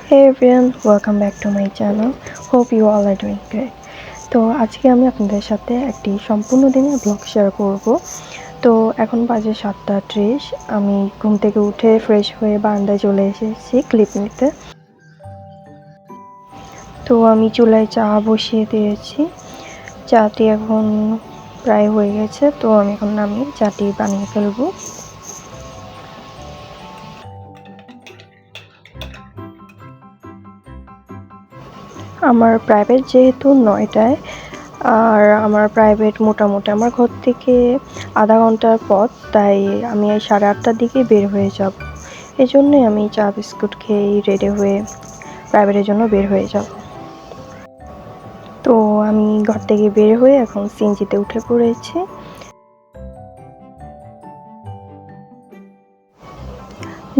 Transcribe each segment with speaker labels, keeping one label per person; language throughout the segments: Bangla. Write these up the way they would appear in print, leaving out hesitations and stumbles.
Speaker 1: Hey everyone, welcome back to my channel. Hope you all are doing great. তো আজকে আমি আপনাদের সাথে একটি সম্পূর্ণ দিনের ব্লগ শেয়ার করব। তো এখন বাজে 7:30। আমি ঘুম থেকে উঠে ফ্রেশ হয়ে বারান্দায় চলে এসেছি ক্লিপ নিতে। তো আমি চুলায় চা বসিয়ে দিয়েছি। চাটি এখন প্রায় হয়ে গেছে, তো আমি এখন চাটি বানিয়ে ফেলবো। আমার প্রাইভেট যেহেতু 9টায়, আর আমার প্রাইভেট মোটামুটি আমার ঘর থেকে আধা ঘন্টার পথ, তাই আমি 8:30টার দিকে বের হয়ে যাব। এই জন্যই আমি চা বিস্কুট খেয়েই রেডি হয়ে প্রাইভেটের জন্য বের হয়ে যাব। তো আমি ঘর থেকে বের হয়ে এখন সিএনজিতে উঠে পড়েছি।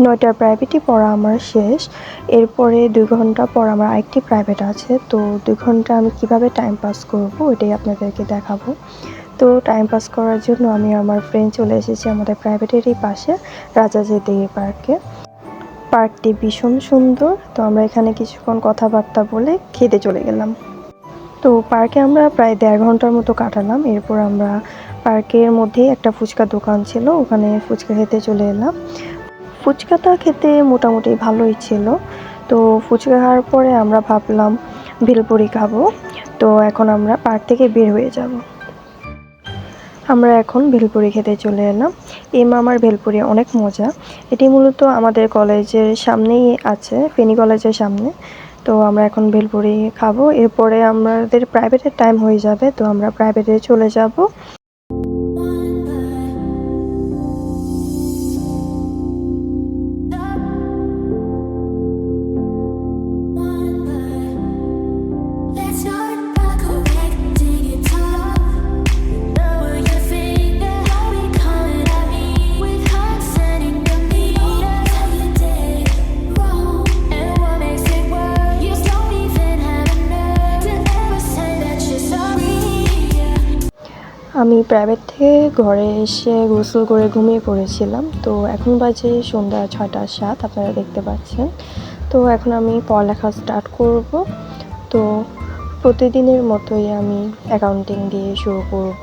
Speaker 1: 9টার প্রাইভেটই পড়া আমার শেষ। এরপরে 2 ঘন্টা পর আমার আরেকটি প্রাইভেট আছে। তো 2 ঘন্টা আমি কিভাবে টাইম পাস করব এটাই আপনাদেরকে দেখাবো। তো টাইম পাস করার জন্য আমি আমার ফ্রেন্ড চলে এসেছি আমাদের প্রাইভেটেরই পাশে রাজাজিদিঘি পার্কে। পার্কটি ভীষণ সুন্দর। তো আমরা এখানে কিছুক্ষণ কথাবার্তা বলে খেতে চলে গেলাম। তো পার্কে আমরা প্রায় 1.5 ঘন্টার মতো কাটালাম। এরপর আমরা পার্কের মধ্যেই একটা ফুচকা দোকান ছিল, ওখানে ফুচকা খেতে চলে এলাম। ফুচকাটা খেতে মোটামুটি ভালোই ছিল। তো ফুচকা খাওয়ার পরে আমরা ভাবলাম ভেলপুরি খাবো। তো এখন আমরা পার্ক থেকে বের হয়ে যাব। আমরা এখন ভেলপুরি খেতে চলে এলাম। এই মামার ভেলপুরি অনেক মজা। এটি মূলত আমাদের কলেজের সামনেই আছে, ফেনী কলেজের সামনে। তো আমরা এখন ভেলপুরি খাবো। এরপরে আমাদের প্রাইভেটের টাইম হয়ে যাবে, তো আমরা প্রাইভেটে চলে যাব। আমি প্রাইভেট থেকে ঘরে এসে গোসল করে ঘুমিয়ে পড়েছিলাম। তো এখন বাজে সন্ধ্যা 6:07, আপনারা দেখতে পাচ্ছেন। তো এখন আমি পড়ালেখা স্টার্ট করব। তো প্রতিদিনের মতোই আমি অ্যাকাউন্টিং দিয়ে শুরু করব।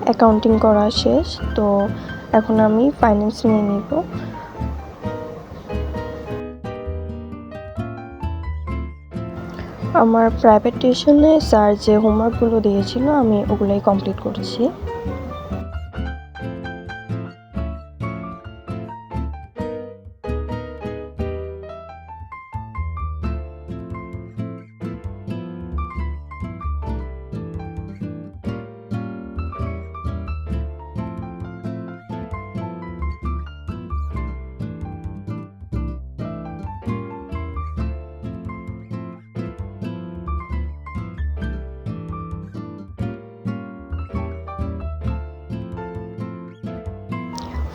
Speaker 1: অ্যাকাউন্টিং করা শেষ। তো এখন আমি ফাইন্যান্স নিয়ে নিব। আমার প্রাইভেট টিউশনে স্যার যে হোমওয়ার্কগুলো দিয়েছিল আমি ওগুলোই কমপ্লিট করছি।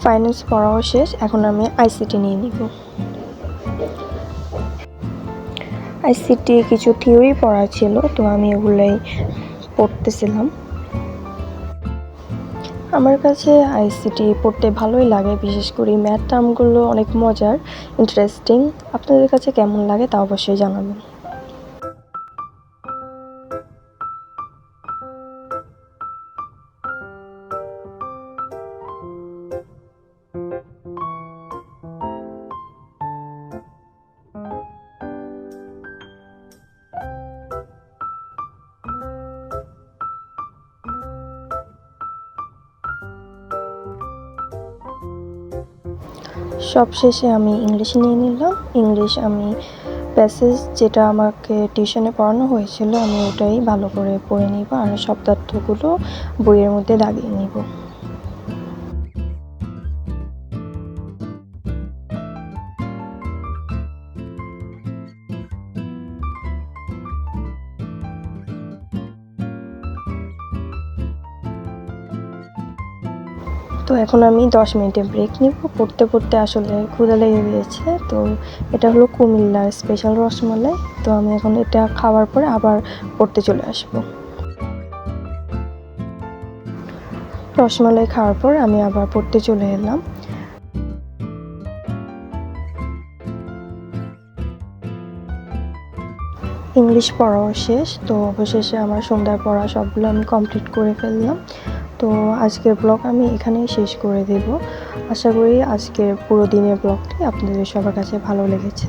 Speaker 1: ফাইন্যান্স পড়াও শেষ, এখন আমি আইসিটি নিয়ে নিব। আইসিটি কিছু থিওরি পড়া ছিল, তো আমি ওগুলোই পড়তেছিলাম। আমার কাছে আইসিটি পড়তে ভালোই লাগে, বিশেষ করে ম্যাথ টার্মগুলো অনেক মজার, ইন্টারেস্টিং। আপনাদের কাছে কেমন লাগে তা অবশ্যই জানাবেন। সবশেষে আমি ইংলিশ নিয়ে নিলাম। ইংলিশ আমি প্যাসেজ যেটা আমাকে টিউশনে পড়ানো হয়েছিল আমি ওটাই ভালো করে পড়ে নিব, আর শব্দার্থগুলো বইয়ের মধ্যে দাগিয়ে নিব। তো এখন আমি 10 মিনিটের ব্রেক নিব। পড়তে পড়তে আসলে ক্ষুধা লেগে গিয়েছে। তো এটা হলো কুমিল্লার স্পেশাল রসমালাই। তো আমি এখন এটা খাওয়ার পরে আবার পড়তে চলে আসব। রসমালাই খাওয়ার পর আমি আবার পড়তে চলে এলাম। ইংলিশ পড়াও শেষ। তো অবশেষে আমার সন্ধ্যার পড়া সবগুলো আমি কমপ্লিট করে ফেললাম। তো আজকের ব্লগ আমি এখানেই শেষ করে দেব। আশা করি আজকের পুরো দিনের ব্লগটি আপনাদের সবার কাছে ভালো লেগেছে।